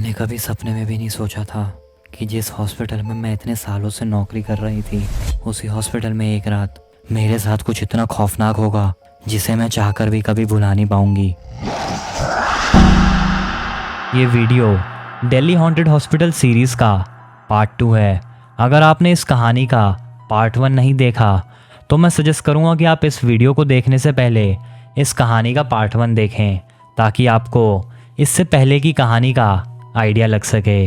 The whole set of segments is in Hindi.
मैंने कभी सपने में भी नहीं सोचा था कि जिस हॉस्पिटल में मैं इतने सालों से नौकरी कर रही थी, उसी हॉस्पिटल में एक रात मेरे साथ कुछ इतना खौफनाक होगा जिसे मैं चाहकर भी कभी भुला नहीं पाऊंगी। ये video Delhi haunted hospital series का पार्ट 2 है। अगर आपने इस कहानी का पार्ट 1 नहीं देखा तो मैं सजेस्ट करूंगा कि आप इस वीडियो को देखने से पहले इस कहानी का पार्ट 1 देखें, ताकि आपको इससे पहले की कहानी का आइडिया लग सके।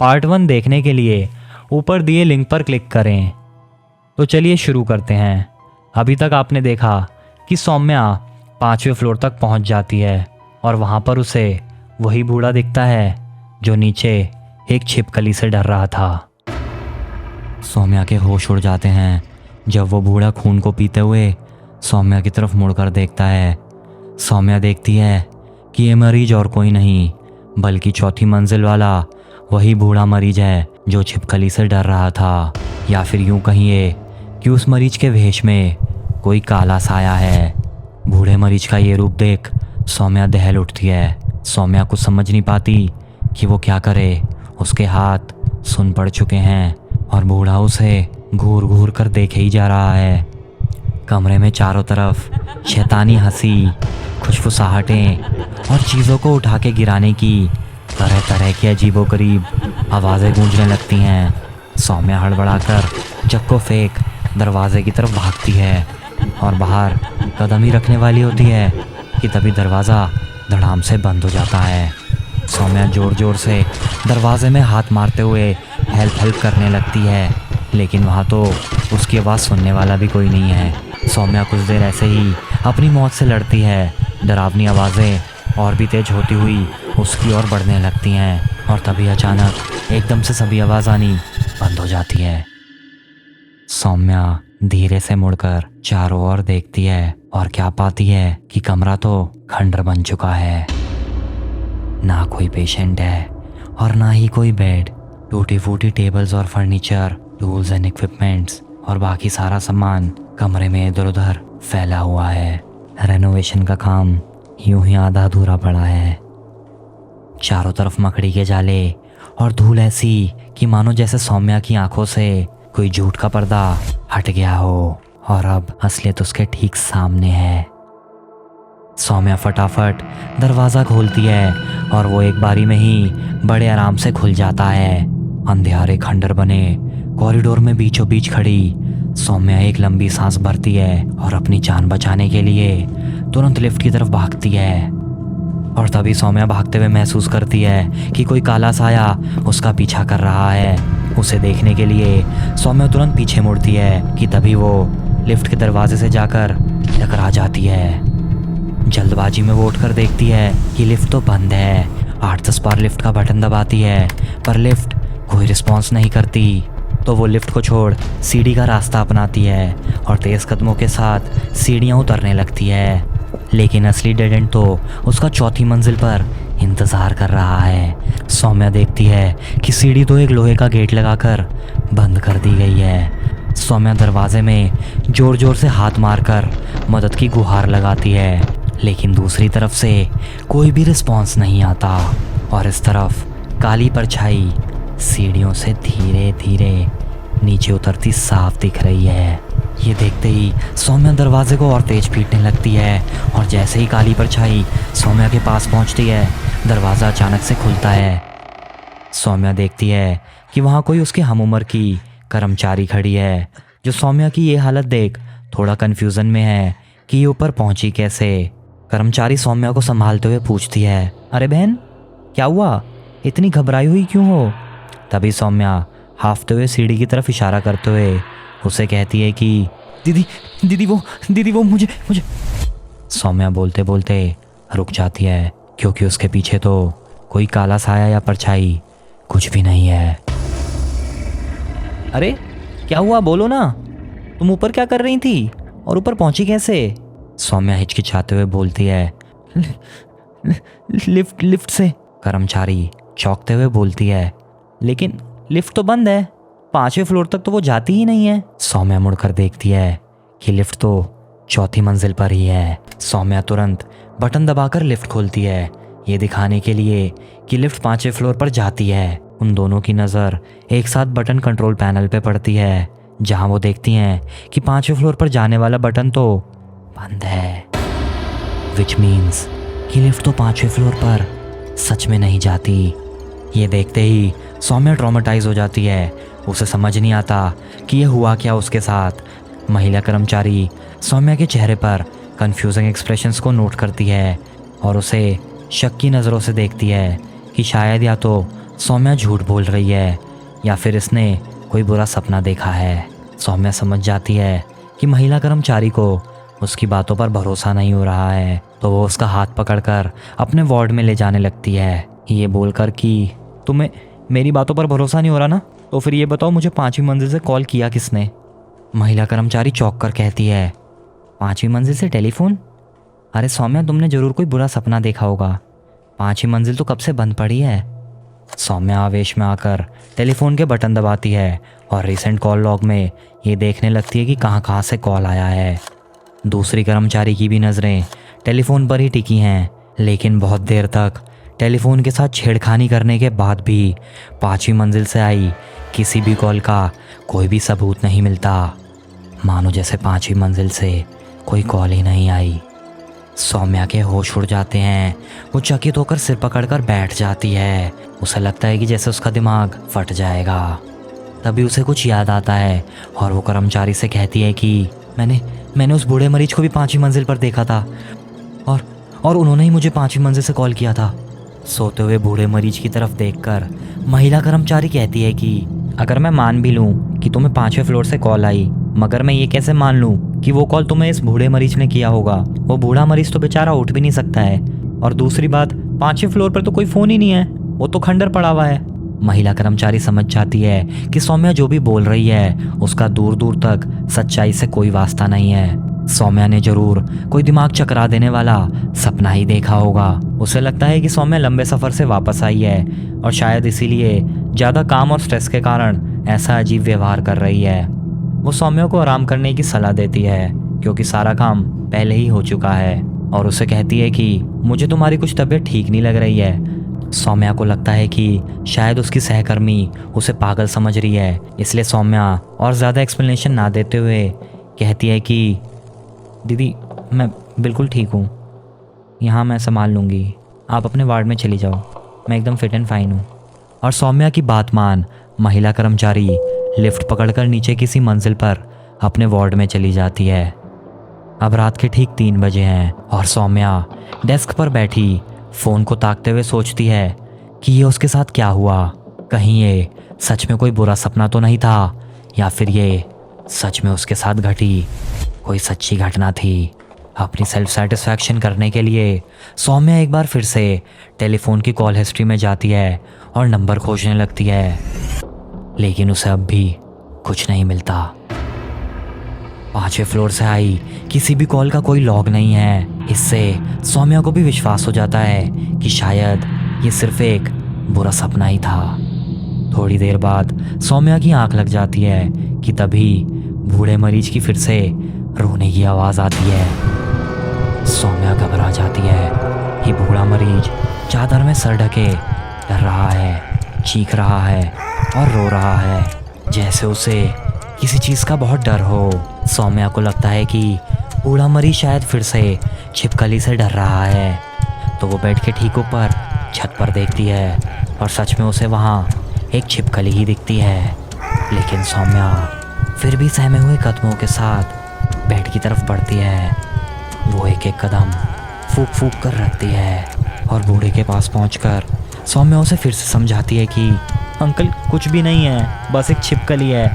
पार्ट 1 देखने के लिए ऊपर दिए लिंक पर क्लिक करें। तो चलिए शुरू करते हैं। अभी तक आपने देखा कि सौम्या 5वें फ्लोर तक पहुंच जाती है और वहां पर उसे वही बूढ़ा दिखता है जो नीचे एक छिपकली से डर रहा था। सौम्या के होश उड़ जाते हैं जब वो बूढ़ा खून को पीते हुए सौम्या की तरफ मुड़कर देखता है। सौम्या देखती है कि ये मरीज और कोई नहीं बल्कि चौथी मंजिल वाला वही बूढ़ा मरीज है जो छिपकली से डर रहा था, या फिर यूं कहिए कि उस मरीज के वेश में कोई काला साया है। बूढ़े मरीज का ये रूप देख सौम्या दहल उठती है। सौम्या कुछ समझ नहीं पाती कि वो क्या करे। उसके हाथ सुन पड़ चुके हैं और बूढ़ा उसे घूर घूर कर देखे ही जा रहा है। कमरे में चारों तरफ शैतानी हंसी, खुशफुसाहटें और चीज़ों को उठा के गिराने की तरह तरह की अजीबोगरीब आवाज़ें गूंजने लगती हैं। सौम्या हड़बड़ाकर जग को फेंक दरवाजे की तरफ भागती है और बाहर कदम ही रखने वाली होती है कि तभी दरवाज़ा धड़ाम से बंद हो जाता है। सौम्या ज़ोर ज़ोर से दरवाजे में हाथ मारते हुए हेल्प करने लगती है, लेकिन वहाँ तो उसकी आवाज़ सुनने वाला भी कोई नहीं है। सौम्या कुछ देर ऐसे ही अपनी मौत से लड़ती है। डरावनी आवाज़ें और भी तेज होती हुई उसकी ओर बढ़ने लगती हैं और तभी अचानक एकदम से सभी आवाज़ आनी बंद हो जाती है। सौम्या धीरे से मुड़कर चारों ओर देखती है और क्या पाती है कि कमरा तो खंडर बन चुका है। ना कोई पेशेंट है और ना ही कोई बेड। टूटी फूटी टेबल्स और फर्नीचर, टूल्स एंड इक्विपमेंट्स और बाकी सारा सामान कमरे में इधर उधर फैला हुआ है। रेनोवेशन का काम यूं ही आधा अधूरा पड़ा है। चारों तरफ मकड़ी के जाले और धूल ऐसी कि मानो जैसे सौम्या की आंखों से कोई झूठ का पर्दा हट गया हो और अब असलियत उसके ठीक सामने है। सौम्या फटाफट दरवाज़ा खोलती है और वो एक बारी में ही बड़े आराम से खुल जाता है। अंधेरे खंडर बने कॉरिडोर में बीचों बीच खड़ी सौम्या एक लंबी सांस भरती है और अपनी जान बचाने के लिए तुरंत लिफ्ट की तरफ भागती है। और तभी सौम्या भागते हुए महसूस करती है कि कोई काला साया उसका पीछा कर रहा है। उसे देखने के लिए सौम्या तुरंत पीछे मुड़ती है कि तभी वो लिफ्ट के दरवाजे से जाकर टकरा जाती है। जल्दबाजी में वो उठकर देखती है कि लिफ्ट तो बंद है। 8-10 बार लिफ्ट का बटन दबाती है पर लिफ्ट कोई रिस्पॉन्स नहीं करती। तो वो लिफ्ट को छोड़ सीढ़ी का रास्ता अपनाती है और तेज़ कदमों के साथ सीढ़ियाँ उतरने लगती है। लेकिन असली डेड एंड तो उसका चौथी मंजिल पर इंतज़ार कर रहा है। सौम्या देखती है कि सीढ़ी तो एक लोहे का गेट लगाकर बंद कर दी गई है। सौम्या दरवाजे में ज़ोर ज़ोर से हाथ मारकर मदद की गुहार लगाती है, लेकिन दूसरी तरफ से कोई भी रिस्पॉन्स नहीं आता और इस तरफ काली परछाई सीढ़ियों से धीरे धीरे नीचे उतरती साफ दिख रही है। ये देखते ही सौम्या दरवाजे को और तेज पीटने लगती है और जैसे ही काली परछाई सौम्या के पास पहुंचती है, दरवाज़ा अचानक से खुलता है। सौम्या देखती है कि वहाँ कोई उसके हम उम्र की कर्मचारी खड़ी है, जो सौम्या की ये हालत देख थोड़ा कन्फ्यूज़न में है कि ये ऊपर पहुँची कैसे। कर्मचारी सौम्या को संभालते हुए पूछती है, अरे बहन क्या हुआ, इतनी घबराई हुई क्यों हो? तभी सौम्या हाफते हुए सीढ़ी की तरफ इशारा करते हुए उसे कहती है कि दीदी वो मुझे। सौम्या बोलते बोलते रुक जाती है क्योंकि उसके पीछे तो कोई काला साया या परछाई कुछ भी नहीं है। अरे क्या हुआ, बोलो ना, तुम ऊपर क्या कर रही थी और ऊपर पहुंची कैसे? सौम्या हिचकिचाते हुए बोलती है, लिफ्ट से। कर्मचारी चौंकते हुए बोलती है, लेकिन लिफ्ट तो बंद है, 5वें फ्लोर तक तो वो जाती ही नहीं है। सौम्या मुड़कर देखती है कि लिफ्ट तो चौथी मंजिल पर ही है। सौम्या तुरंत बटन दबाकर लिफ्ट खोलती है। ये दिखाने के लिए कि लिफ्ट 5वें फ्लोर पर जाती है। उन दोनों की नज़र एक साथ बटन कंट्रोल पैनल पे पड़ती है, जहां वो देखती हैं कि 5वें फ्लोर पर जाने वाला बटन तो बंद है, विच मीन्स कि लिफ्ट तो 5वें फ्लोर पर सच में नहीं जाती। ये देखते ही सौम्या ट्रॉमेटाइज हो जाती है। उसे समझ नहीं आता कि ये हुआ क्या उसके साथ। महिला कर्मचारी सौम्या के चेहरे पर कंफ्यूजिंग एक्सप्रेशंस को नोट करती है और उसे शक की नज़रों से देखती है कि शायद या तो सौम्या झूठ बोल रही है या फिर इसने कोई बुरा सपना देखा है। सौम्या समझ जाती है कि महिला कर्मचारी को उसकी बातों पर भरोसा नहीं हो रहा है, तो वो उसका हाथ पकड़कर अपने वार्ड में ले जाने लगती है, ये बोलकर कि तुम्हें मेरी बातों पर भरोसा नहीं हो रहा ना, तो फिर ये बताओ मुझे 5वीं मंजिल से कॉल किया किसने। महिला कर्मचारी चौंक कर कहती है, 5वीं मंजिल से टेलीफोन? अरे सौम्या, तुमने ज़रूर कोई बुरा सपना देखा होगा। 5वीं मंजिल तो कब से बंद पड़ी है। सौम्या आवेश में आकर टेलीफोन के बटन दबाती है और रिसेंट कॉल लॉग में ये देखने लगती है कि कहाँ कहाँ से कॉल आया है। दूसरी कर्मचारी की भी नज़रें टेलीफोन पर ही टिकी हैं, लेकिन बहुत देर तक टेलीफोन के साथ छेड़खानी करने के बाद भी 5वीं मंजिल से आई किसी भी कॉल का कोई भी सबूत नहीं मिलता। मानो जैसे 5वीं मंजिल से कोई कॉल ही नहीं आई। सौम्या के होश उड़ जाते हैं। वो चकित होकर सिर पकड़कर बैठ जाती है। उसे लगता है कि जैसे उसका दिमाग फट जाएगा। तभी उसे कुछ याद आता है और वो कर्मचारी से कहती है कि मैंने उस बूढ़े मरीज को भी 5वीं मंजिल पर देखा था और उन्होंने ही मुझे 5वीं मंजिल से कॉल किया था। सोते हुए बूढ़े मरीज की तरफ देखकर महिला कर्मचारी कहती है कि अगर मैं मान भी लूँ कि तुम्हें 5वें फ्लोर से कॉल आई, मगर मैं ये कैसे मान लूँ कि वो कॉल तुम्हें इस बूढ़े मरीज ने किया होगा। वो बूढ़ा मरीज तो बेचारा उठ भी नहीं सकता है, और दूसरी बात 5वें फ्लोर पर तो कोई फ़ोन ही नहीं है, वो तो खंडर पड़ा हुआ है। महिला कर्मचारी समझ जाती है कि सौम्या जो भी बोल रही है उसका दूर दूर तक सच्चाई से कोई वास्ता नहीं है। सौम्या ने जरूर कोई दिमाग चकरा देने वाला सपना ही देखा होगा। उसे लगता है कि सौम्या लंबे सफ़र से वापस आई है और शायद इसीलिए ज़्यादा काम और स्ट्रेस के कारण ऐसा अजीब व्यवहार कर रही है। वो सौम्या को आराम करने की सलाह देती है क्योंकि सारा काम पहले ही हो चुका है, और उसे कहती है कि मुझे तुम्हारी कुछ तबीयत ठीक नहीं लग रही है। सौम्या को लगता है कि शायद उसकी सहकर्मी उसे पागल समझ रही है, इसलिए सौम्या और ज़्यादा एक्सप्लेनेशन ना देते हुए कहती है कि दीदी, मैं बिल्कुल ठीक हूँ, यहाँ मैं संभाल लूँगी, आप अपने वार्ड में चली जाओ, मैं एकदम फिट एंड फाइन हूँ। और सौम्या की बात मान महिला कर्मचारी लिफ्ट पकड़कर नीचे किसी मंजिल पर अपने वार्ड में चली जाती है। अब रात के ठीक 3 बजे हैं और सौम्या डेस्क पर बैठी फ़ोन को ताकते हुए सोचती है कि ये उसके साथ क्या हुआ। कहीं ये सच में कोई बुरा सपना तो नहीं था, या फिर ये सच में उसके साथ घटी कोई सच्ची घटना थी। अपनी सेल्फ सेटिस्फैक्शन करने के लिए सौम्या एक बार फिर से टेलीफोन की कॉल हिस्ट्री में जाती है और नंबर खोजने लगती है, लेकिन उसे अब भी कुछ नहीं मिलता। 5वें फ्लोर से आई किसी भी कॉल का कोई लॉग नहीं है। इससे सौम्या को भी विश्वास हो जाता है कि शायद ये सिर्फ एक बुरा सपना ही था। थोड़ी देर बाद सौम्या की आंख लग जाती है कि तभी बूढ़े मरीज की फिर से रोने की आवाज़ आती है। सौम्या घबरा जाती है कि बूढ़ा मरीज चादर में सर ढके डर रहा है, चीख रहा है और रो रहा है, जैसे उसे किसी चीज़ का बहुत डर हो। सौम्या को लगता है कि बूढ़ा मरीज शायद फिर से छिपकली से डर रहा है, तो वो बेड के ठीक ऊपर छत पर देखती है और सच में उसे वहाँ एक छिपकली ही दिखती है। लेकिन सौम्या फिर भी सहमे हुए कदमों के साथ बेड की तरफ बढ़ती है। वो एक एक कदम फूक फूक कर रखती है और बूढ़े के पास पहुंचकर सौम्या उसे फिर से समझाती है कि अंकल, कुछ भी नहीं है, बस एक छिपकली है,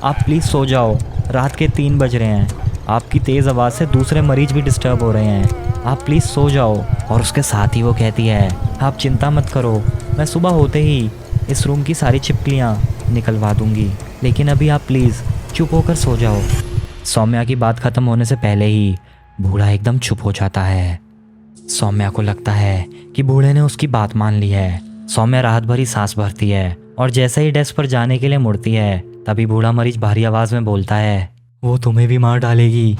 आप प्लीज़ सो जाओ, रात के 3 बज रहे हैं, आपकी तेज़ आवाज़ से दूसरे मरीज भी डिस्टर्ब हो रहे हैं, आप प्लीज़ सो जाओ। और उसके साथ ही वो कहती है, आप चिंता मत करो, मैं सुबह होते ही इस रूम की सारी छिपकलियाँ निकलवा दूँगी, लेकिन अभी आप प्लीज़ चुप होकर सो जाओ। सौम्या की बात ख़त्म होने से पहले ही बूढ़ा एकदम चुप हो जाता है। सौम्या को लगता है कि बूढ़े ने उसकी बात मान ली है। सौम्या राहत भरी सांस भरती है और जैसे ही डेस्क पर जाने के लिए मुड़ती है, तभी बूढ़ा मरीज भारी आवाज़ में बोलता है, वो तुम्हें भी मार डालेगी।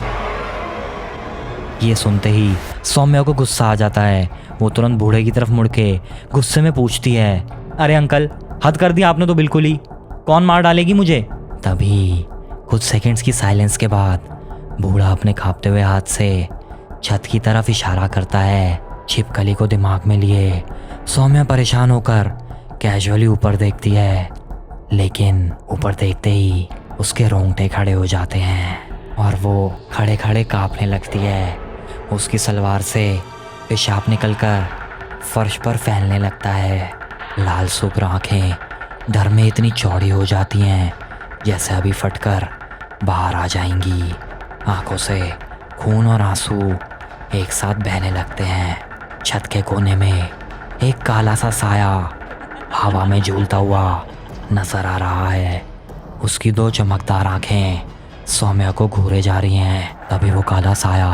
ये सुनते ही सौम्या को गुस्सा आ जाता है। वो तुरंत बूढ़े की तरफ मुड़ के गुस्से में पूछती है, अरे अंकल, हद कर दिया आपने तो बिल्कुल ही, कौन मार डालेगी मुझे? तभी कुछ सेकंड्स की साइलेंस के बाद बूढ़ा अपने कांपते हुए हाथ से छत की तरफ इशारा करता है। छिपकली को दिमाग में लिए सौम्या परेशान होकर कैजुअली ऊपर देखती है, लेकिन ऊपर देखते ही उसके रोंगटे खड़े हो जाते हैं और वो खड़े खड़े कांपने लगती है। उसकी सलवार से पेशाब निकलकर फर्श पर फैलने लगता है। लाल सुर्ख आंखें डर में इतनी चौड़ी हो जाती हैं जैसे अभी फटकर बाहर आ जाएंगी। आंखों से खून और आंसू एक साथ बहने लगते हैं। छत के कोने में एक काला सा साया हवा में झूलता हुआ नजर आ रहा है। उसकी 2 चमकदार आंखें सौम्या को घूरे जा रही हैं। तभी वो काला साया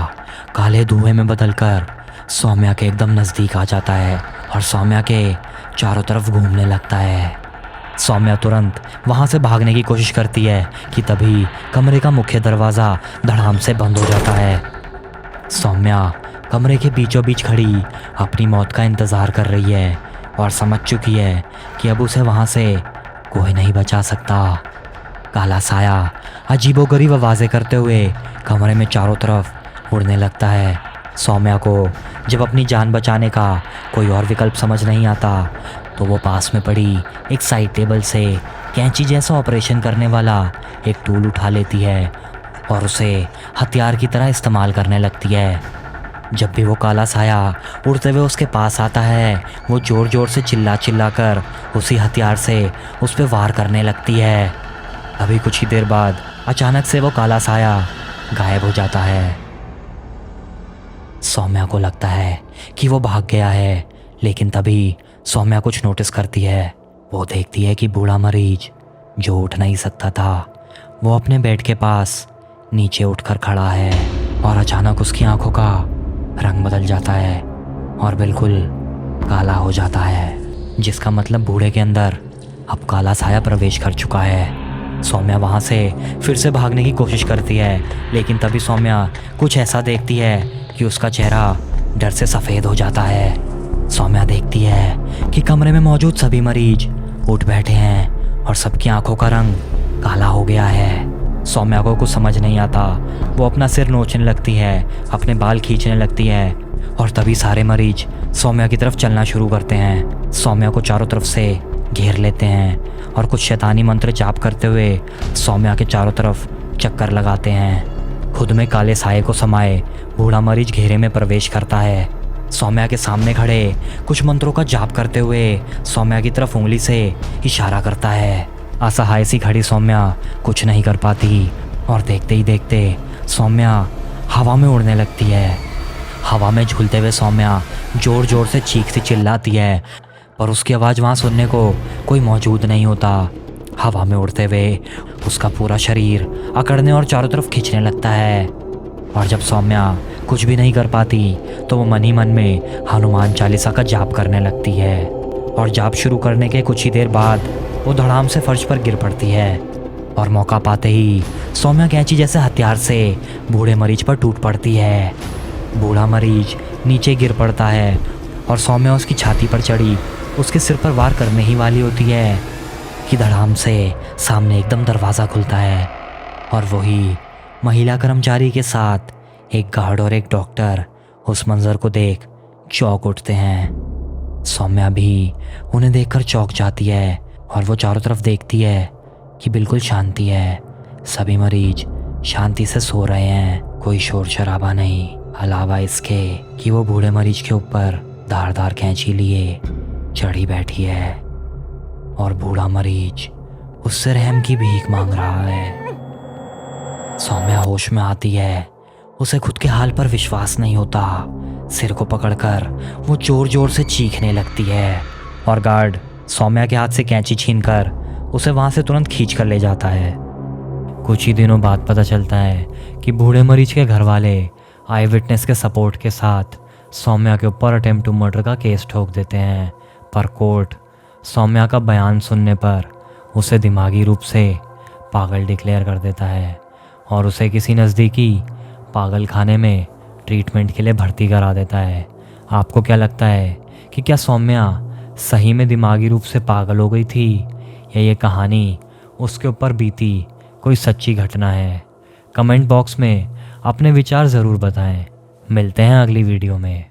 काले धुएं में बदलकर सौम्या के एकदम नज़दीक आ जाता है और सौम्या के चारों तरफ घूमने लगता है। सौम्या तुरंत वहाँ से भागने की कोशिश करती है कि तभी कमरे का मुख्य दरवाज़ा धड़ाम से बंद हो जाता है। सौम्या कमरे के बीचों बीच खड़ी अपनी मौत का इंतज़ार कर रही है और समझ चुकी है कि अब उसे वहाँ से कोई नहीं बचा सकता। काला साया अजीबोगरीब आवाज़ें करते हुए कमरे में चारों तरफ उड़ने लगता है। सौम्या को जब अपनी जान बचाने का कोई और विकल्प समझ नहीं आता तो वो पास में पड़ी एक साइड टेबल से कैंची जैसा ऑपरेशन करने वाला एक टूल उठा लेती है और उसे हथियार की तरह इस्तेमाल करने लगती है। जब भी वो काला साया उड़ते हुए उसके पास आता है, वो ज़ोर ज़ोर से चिल्ला चिल्ला कर उसी हथियार से उस पर वार करने लगती है। अभी कुछ ही देर बाद अचानक से वो काला साया गायब हो जाता है। सौम्या को लगता है कि वो भाग गया है, लेकिन तभी सौम्या कुछ नोटिस करती है। वो देखती है कि बूढ़ा मरीज जो उठ नहीं सकता था वो अपने बेड के पास नीचे उठकर खड़ा है और अचानक उसकी आंखों का रंग बदल जाता है और बिल्कुल काला हो जाता है, जिसका मतलब बूढ़े के अंदर अब काला साया प्रवेश कर चुका है। सौम्या वहाँ से फिर से भागने की कोशिश करती है, लेकिन तभी सौम्या कुछ ऐसा देखती है कि उसका चेहरा डर से सफ़ेद हो जाता है। सौम्या देखती है कि कमरे में मौजूद सभी मरीज उठ बैठे हैं और सबकी आंखों का रंग काला हो गया है। सौम्या को कुछ समझ नहीं आता। वो अपना सिर नोचने लगती है, अपने बाल खींचने लगती है और तभी सारे मरीज सौम्या की तरफ चलना शुरू करते हैं। सौम्या को चारों तरफ से घेर लेते हैं और कुछ शैतानी मंत्र जाप करते हुए सौम्या के चारों तरफ चक्कर लगाते हैं। खुद में काले साये को समाये बूढ़ा मरीज घेरे में प्रवेश करता है। सौम्या के सामने खड़े कुछ मंत्रों का जाप करते हुए सौम्या की तरफ उंगली से इशारा करता है। असहाय सी खड़ी सौम्या कुछ नहीं कर पाती और देखते ही देखते सौम्या हवा में उड़ने लगती है। हवा में झूलते हुए सौम्या ज़ोर ज़ोर से चीखती चिल्लाती है, पर उसकी आवाज़ वहाँ सुनने को कोई मौजूद नहीं होता। हवा में उड़ते हुए उसका पूरा शरीर अकड़ने और चारों तरफ खींचने लगता है और जब सौम्या कुछ भी नहीं कर पाती तो वो मन ही मन में हनुमान चालीसा का जाप करने लगती है और जाप शुरू करने के कुछ ही देर बाद वो धड़ाम से फर्श पर गिर पड़ती है और मौका पाते ही सौम्या कैंची जैसे हथियार से बूढ़े मरीज पर टूट पड़ती है। बूढ़ा मरीज नीचे गिर पड़ता है और सौम्या उसकी छाती पर चढ़ी उसके सिर पर वार करने ही वाली होती है कि धड़ाम से सामने एकदम दरवाज़ा खुलता है और वही महिला कर्मचारी के साथ एक गार्ड और एक डॉक्टर उस मंजर को देख चौंक उठते हैं। सौम्या भी उन्हें देखकर चौंक जाती है और वो चारों तरफ देखती है कि बिल्कुल शांति है। सभी मरीज शांति से सो रहे हैं, कोई शोर शराबा नहीं, अलावा इसके कि वो बूढ़े मरीज के ऊपर धारदार कैंची लिए चढ़ी बैठी है और बूढ़ा मरीज उससे रहम की भीख मांग रहा है। सौम्या होश में आती है, उसे खुद के हाल पर विश्वास नहीं होता। सिर को पकड़कर वो जोर जोर से चीखने लगती है और गार्ड सौम्या के हाथ से कैंची छीनकर उसे वहाँ से तुरंत खींच कर ले जाता है। कुछ ही दिनों बाद पता चलता है कि बूढ़े मरीज के घर वाले आई विटनेस के सपोर्ट के साथ सौम्या के ऊपर अटेम्प्ट टू मर्डर का केस ठोक देते हैं, पर कोर्ट सौम्या का बयान सुनने पर उसे दिमागी रूप से पागल डिक्लेयर कर देता है और उसे किसी नज़दीकी पागल खाने में ट्रीटमेंट के लिए भर्ती करा देता है। आपको क्या लगता है कि क्या सौम्या सही में दिमागी रूप से पागल हो गई थी, या ये कहानी उसके ऊपर बीती कोई सच्ची घटना है? कमेंट बॉक्स में अपने विचार ज़रूर बताएं। मिलते हैं अगली वीडियो में।